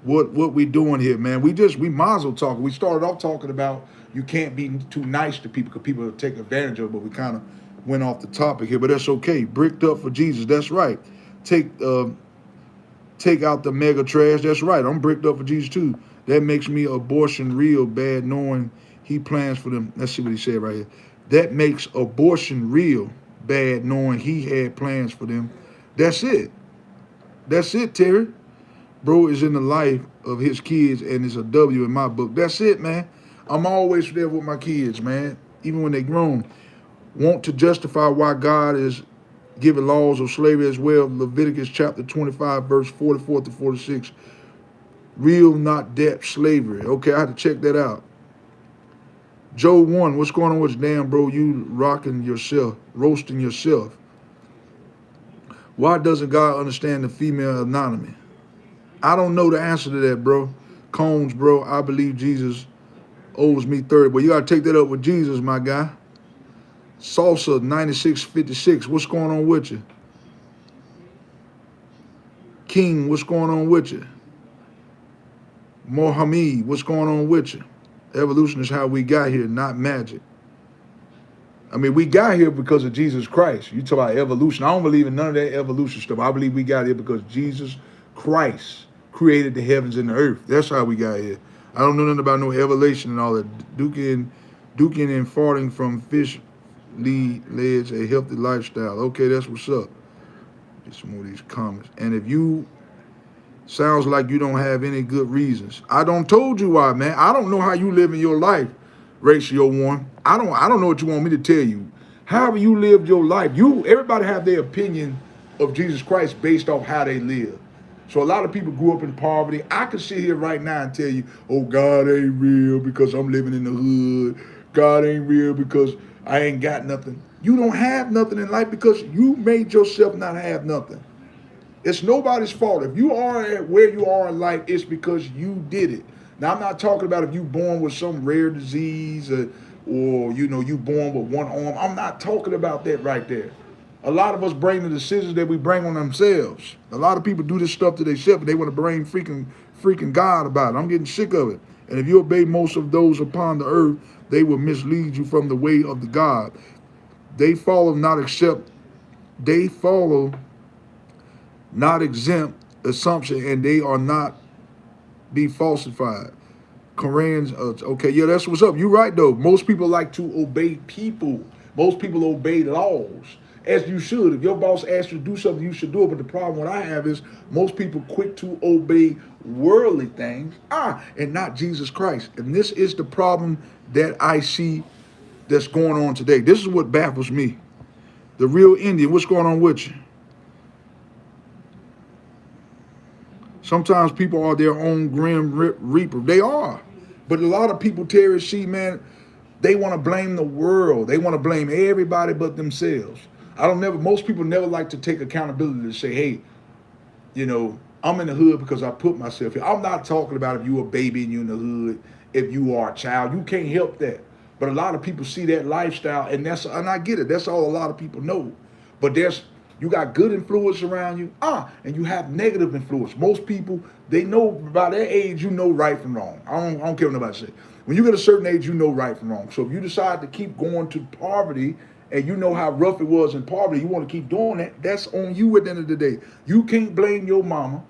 What we doing here, man? We mazel talking. We started off talking about you can't be too nice to people because people will take advantage of it, but we kind of went off the topic here, but that's okay. Bricked up for Jesus, that's right. Take out the mega trash, that's right. I'm bricked up for Jesus too. That makes me abortion real bad knowing he plans for them. Let's see what he said right here. That makes abortion real bad knowing he had plans for them. That's it. That's it, Terry. Bro is in the life of his kids and it's a W in my book. That's it, man. I'm always there with my kids, man. Even when they grown. Want to justify why God is giving laws of slavery as well. Leviticus chapter 25, verse 44 to 46. Real, not debt, slavery. Okay, I had to check that out. Joe 1, what's going on with you? Damn, bro, you rocking yourself, roasting yourself. Why doesn't God understand the female anatomy? I don't know the answer to that, bro. Combs, bro, I believe Jesus owes me 30. But you got to take that up with Jesus, my guy. Salsa 9656, what's going on with you? King, what's going on with you? Mohammed, what's going on with you? Evolution is how we got here, not magic. I mean, we got here because of Jesus Christ. You talk about evolution. I don't believe in none of that evolution stuff. I believe we got here because Jesus Christ created the heavens and the earth. That's how we got here. I don't know nothing about no evolution and all that. Duking and farting from fish leads a healthy lifestyle. Okay, that's what's up. Get some more of these comments. And if you sounds like you don't have any good reasons. I don't told you why, man. I don't know how you live in your life, Ratio 1. I don't know what you want me to tell you. However you lived your life, everybody have their opinion of Jesus Christ based off how they live. So a lot of people grew up in poverty. I could sit here right now and tell you, oh, God ain't real because I'm living in the hood. God ain't real because I ain't got nothing. You don't have nothing in life because you made yourself not have nothing. It's nobody's fault. If you are at where you are in life, it's because you did it. Now, I'm not talking about if you born with some rare disease or you born with one arm. I'm not talking about that right there. A lot of us bring the decisions that we bring on themselves. A lot of people do this stuff to themselves, and they want to bring freaking God about it. I'm getting sick of it. And if you obey most of those upon the earth, they will mislead you from the way of the God. They follow not exempt assumption, and they are not be falsified. Koreans, okay, yeah, that's what's up. You're right, though. Most people like to obey people. Most people obey laws, as you should. If your boss asks you to do something, you should do it. But the problem what I have is most people quick to obey worldly things, and not Jesus Christ. And this is the problem that I see that's going on today. This is what baffles me. The real Indian, what's going on with you? Sometimes people are their own grim reaper. They are. But a lot of people, Terry C, man, they want to blame the world. They want to blame everybody but themselves. Most people never like to take accountability to say, hey, I'm in the hood because I put myself here. I'm not talking about if you're a baby and you're in the hood, if you are a child. You can't help that. But a lot of people see that lifestyle, and I get it. That's all a lot of people know. But you got good influence around you, and you have negative influence. Most people, they know by their age, you know right from wrong. I don't care what nobody say. When you get a certain age, you know right from wrong. So if you decide to keep going to poverty and you know how rough it was in poverty, you want to keep doing that, that's on you at the end of the day. You can't blame your mama,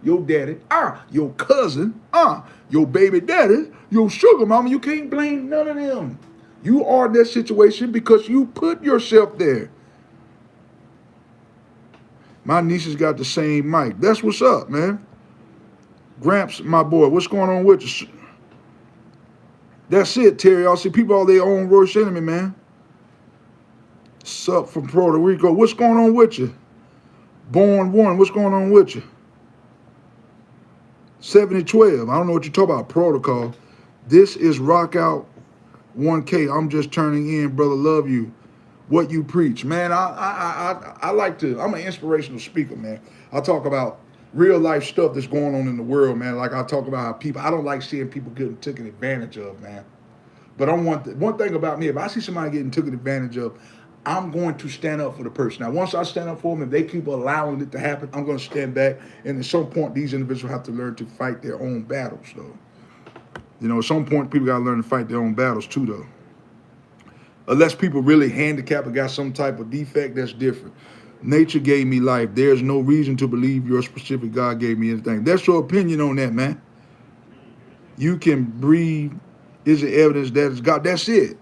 your daddy, your cousin, your baby daddy, your sugar mama. You can't blame none of them. You are in that situation because you put yourself there. My niece's got the same mic. That's what's up, man. Gramps, my boy, what's going on with you? That's it, Terry. I see people all their own worst enemy, man. Sup from Puerto Rico. What's going on with you? Born One, what's going on with you? 7012. I don't know what you're talking about. Protocol. This is Rock Out 1K. I'm just turning in, brother. Love you. What you preach, man. I like to. I'm an inspirational speaker, man. I talk about real life stuff that's going on in the world, man. Like I talk about how people. I don't like seeing people getting taken advantage of, man. But I want one thing about me. If I see somebody getting taken advantage of, I'm going to stand up for the person. Now, once I stand up for them, if they keep allowing it to happen, I'm going to stand back. And at some point, these individuals have to learn to fight their own battles, though. You know, at some point, people got to learn to fight their own battles, too, though. Unless people really handicapped or got some type of defect, that's different. Nature gave me life. There's no reason to believe your specific God gave me anything. That's your opinion on that, man. You can breathe. Is the evidence that it's God? That's it.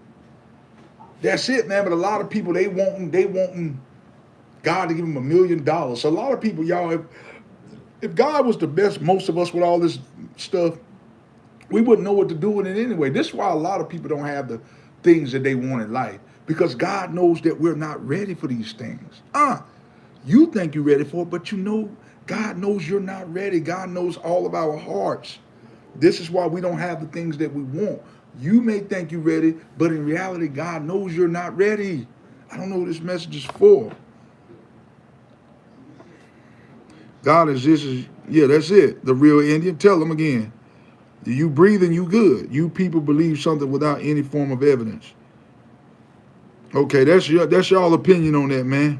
That's it, man. But a lot of people, they wanting God to give them $1 million. So a lot of people, y'all, if God was the best, most of us with all this stuff, we wouldn't know what to do with it anyway. This is why a lot of people don't have the things that they want in life, because God knows that we're not ready for these things. You think you're ready for it, but you know God knows you're not ready. God knows all of our hearts. This is why we don't have the things that we want. You may think you're ready, but in reality, God knows you're not ready. I don't know what this message is for. God is this is, yeah, that's it. The real Indian. Tell them again. You breathing, you good. You people believe something without any form of evidence. Okay, that's y'all opinion on that, man.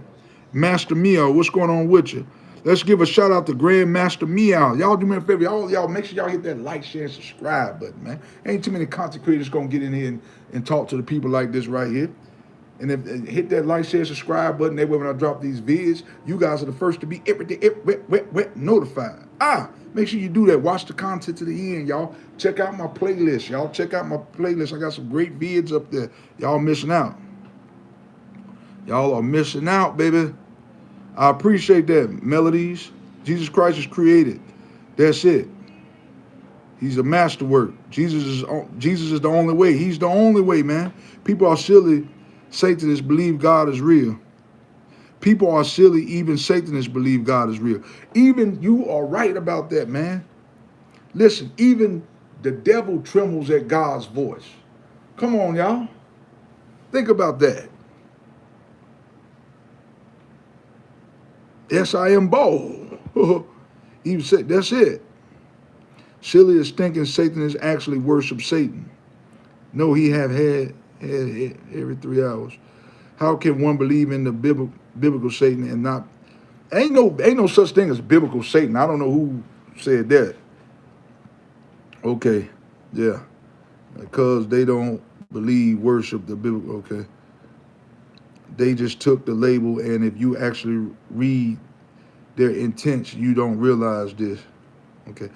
Master Meow, what's going on with you? Let's give a shout out to Grandmaster Meow. Y'all do me a favor. Y'all make sure y'all hit that like, share, and subscribe button, man. Ain't too many content creators gonna get in here and talk to the people like this right here. And if hit that like, share, subscribe button. That way when I drop these vids, you guys are the first to be notified. Make sure you do that. Watch the content to the end, y'all. Check out my playlist, y'all. Check out my playlist. I got some great vids up there. Y'all missing out. Y'all are missing out, baby. I appreciate that. Melodies. Jesus Christ is created. That's it. He's a masterwork. Jesus is the only way. He's the only way, man. People are silly. Satanists believe God is real. People are silly. Even Satanists believe God is real. Even you are right about that, man. Listen, even the devil trembles at God's voice. Come on, y'all. Think about that. Yes, I am bold. Even said, that's it. Silly is thinking Satanists actually worship Satan. No, he have had every 3 hours. How can one believe in the biblical Satan and not? Ain't no such thing as biblical Satan. I don't know who said that. Okay, yeah, because they don't worship the biblical. Okay, they just took the label, and if you actually read their intents, you don't realize this. Okay,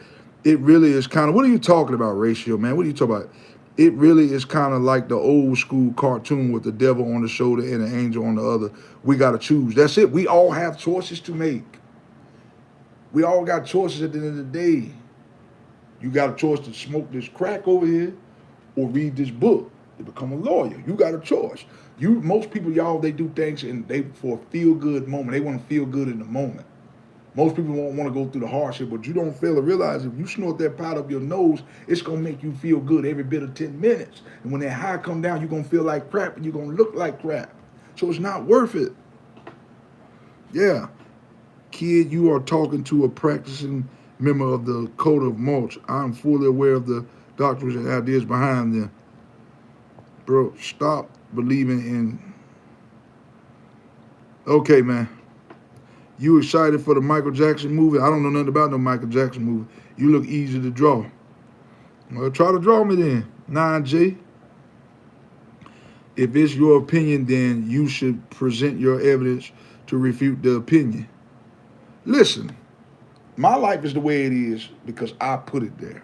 it really is kind of. What are you talking about, Ratio, man? What are you talking about? It really is kind of like the old school cartoon with the devil on the shoulder and an angel on the other. We got to choose. That's it. We all have choices to make. We all got choices at the end of the day. You got a choice to smoke this crack over here or read this book to become a lawyer. You got a choice. Most people, y'all, they do things and they for a feel-good moment. They want to feel good in the moment. Most people won't want to go through the hardship, but you don't fail to realize if you snort that powder up your nose, it's going to make you feel good every bit of 10 minutes. And when that high come down, you're going to feel like crap and you're going to look like crap. So it's not worth it. Yeah. Kid, you are talking to a practicing member of the Code of Mulch. I'm fully aware of the doctrines and ideas behind them. Bro, stop believing in... Okay, man. You excited for the Michael Jackson movie? I don't know nothing about no Michael Jackson movie. You look easy to draw. Well, try to draw me then, 9J. If it's your opinion, then you should present your evidence to refute the opinion. Listen, my life is the way it is because I put it there.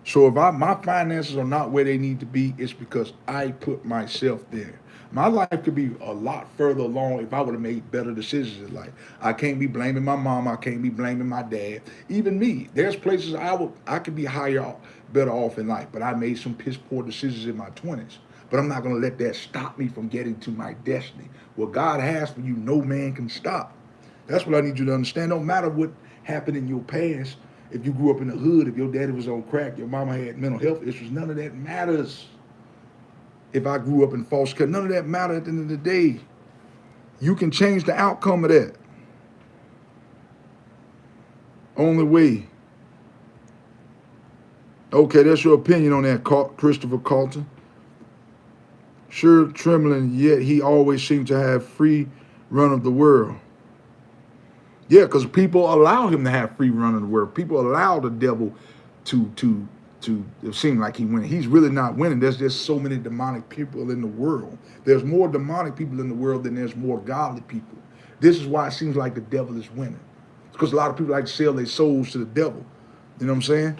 So if my finances are not where they need to be, it's because I put myself there. My life could be a lot further along if I would have made better decisions in life. I can't be blaming my mom. I can't be blaming my dad. Even me. There's places I could be higher, better off in life. But I made some piss poor decisions in my 20s. But I'm not going to let that stop me from getting to my destiny. What God has for you, no man can stop. That's what I need you to understand. No matter what happened in your past, if you grew up in the hood, if your daddy was on crack, your mama had mental health issues, none of that matters. If I grew up in false care, none of that matters at the end of the day. You can change the outcome of that. Only way. Okay, that's your opinion on that, Christopher Carlton. Sure, trembling, yet he always seemed to have free run of the world. Yeah, because people allow him to have free run of the world. People allow the devil to seem like he winning. He's really not winning. There's just so many demonic people in the world. There's more demonic people in the world than there's more godly people. This is why it seems like the devil is winning. Because a lot of people like to sell their souls to the devil. You know what I'm saying?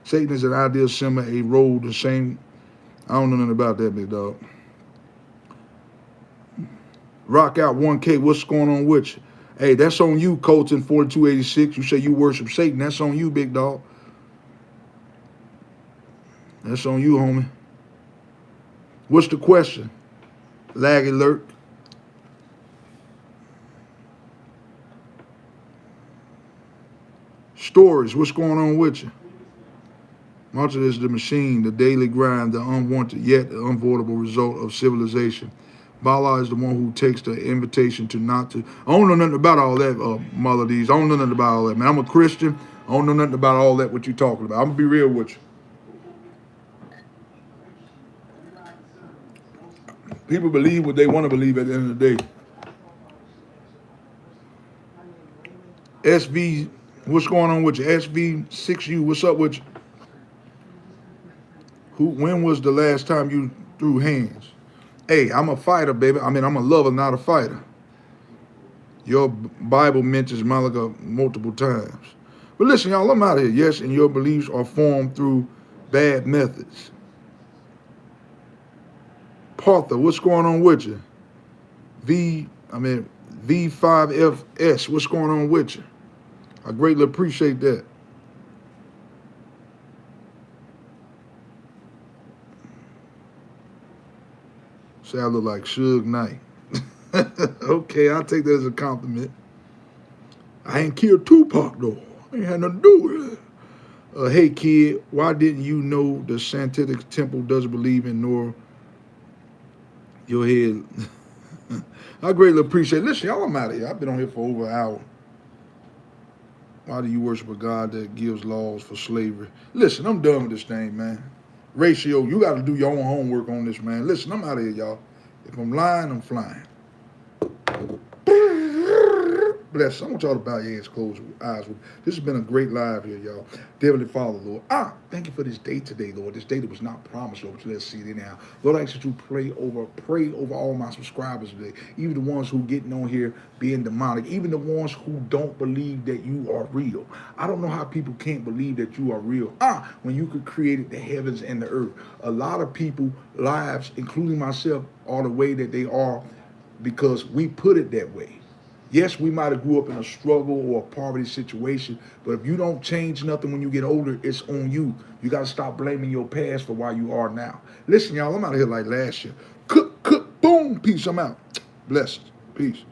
Satan is an ideal symbol, a role, the same. I don't know nothing about that, big dog. Rock out 1K, what's going on with you? Hey, that's on you, Colton 4286. You say you worship Satan. That's on you, big dog. That's on you, homie. What's the question? Lag alert. Stories, what's going on with you? Much of this is the machine, the daily grind, the unwanted yet unavoidable result of civilization. Bala is the one who takes the invitation to not to. I don't know nothing about all that, Mother D's. I don't know nothing about all that, man. I'm a Christian. I don't know nothing about all that, what you talking about. I'm going to be real with you. People believe what they want to believe at the end of the day. SV, what's going on with you? SV6U, what's up with you? When was the last time you threw hands? Hey, I'm a fighter, baby. I mean, I'm a lover, not a fighter. Your Bible mentions Malachi multiple times. But listen, y'all, I'm out of here. Yes, and your beliefs are formed through bad methods. Partha, what's going on with you? V5FS, what's going on with you? I greatly appreciate that. Say I look like Suge Knight. Okay, I'll take that as a compliment. I ain't killed Tupac though. I ain't had nothing to do with it. Hey kid, why didn't you know the Satanic Temple doesn't believe in nor your head? I greatly appreciate it. Listen, y'all, I'm out of here. I've been on here for over an hour. Why do you worship a God that gives laws for slavery? Listen, I'm done with this thing, man. Ratio, you got to do your own homework on this, man. Listen, I'm out of here, y'all. If I'm lying, I'm flying. Bless. I want y'all to bow your heads, close your eyes. This has been a great live here, y'all. Heavenly Father, Lord. Thank you for this day today, Lord. This day that was not promised, Lord, but let's see it anyhow. Lord, I ask that you pray over all my subscribers today. Even the ones who getting on here being demonic. Even the ones who don't believe that you are real. I don't know how people can't believe that you are real. When you could create the heavens and the earth. A lot of people lives, including myself, are the way that they are because we put it that way. Yes, we might have grew up in a struggle or a poverty situation, but if you don't change nothing when you get older, it's on you. You got to stop blaming your past for why you are now. Listen, y'all, I'm out of here like last year. Cook, boom, peace, I'm out. Blessed. Peace.